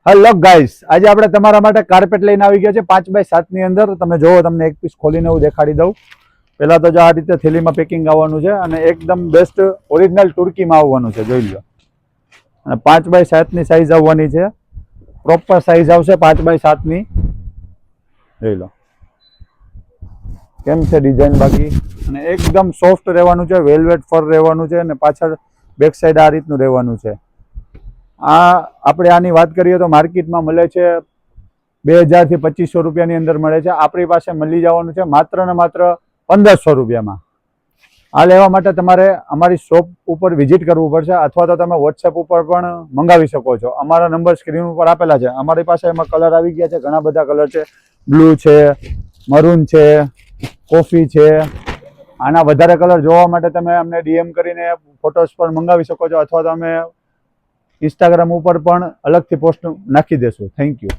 Hello guys, આજે આપણે તમારા માટે કાર્પેટ લઈને આવી ગયા છે 5x7 ની અંદર. તમે જોવો, તમને એક પીસ ખોલીને હું દેખાડી દઉં. પહેલા તો જો આ રીતે થેલીમાં પેકિંગ આવવાનું છે અને એકદમ બેસ્ટ ઓરિજિનલ તુર્કીમાં આવવાનું છે, જોઈ લો. અને 5x7 ની સાઈઝ આવવાની છે, પ્રોપર સાઈઝ આવશે 5x7 ની. જોઈ લો કેમ છે ડિઝાઇન બાકી, અને એકદમ સોફ્ટ રહેવાનું છે, વેલ્વેટ ફર રહેવાનું છે, અને પાછળ બેક સાઈડ આ રીતનું રહેવાનું છે. આ આપણે આની વાત કરીએ તો માર્કેટમાં મળે છે 2000 થી 2500 રૂપિયાની અંદર મળે છે. આપણી પાસે મળી જવાનું છે માત્ર ને માત્ર 1500 રૂપિયામાં. આ લેવા માટે તમારે અમારી શોપ ઉપર વિઝિટ કરવું પડશે, અથવા તો તમે વોટ્સએપ ઉપર પણ મંગાવી શકો છો. અમારા નંબર સ્ક્રીન ઉપર આપેલા છે. અમારી પાસે એમાં કલર આવી ગયા છે, ઘણા બધા કલર છે. બ્લુ છે, મરૂન છે, કોફી છે. આના વધારે કલર જોવા માટે તમે અમને ડીએમ કરીને ફોટોસ પણ મંગાવી શકો છો, અથવા તો અમે ઇન્સ્ટાગ્રામ ઉપર પણ અલગથી પોસ્ટ નાખી દેશું. Thank you.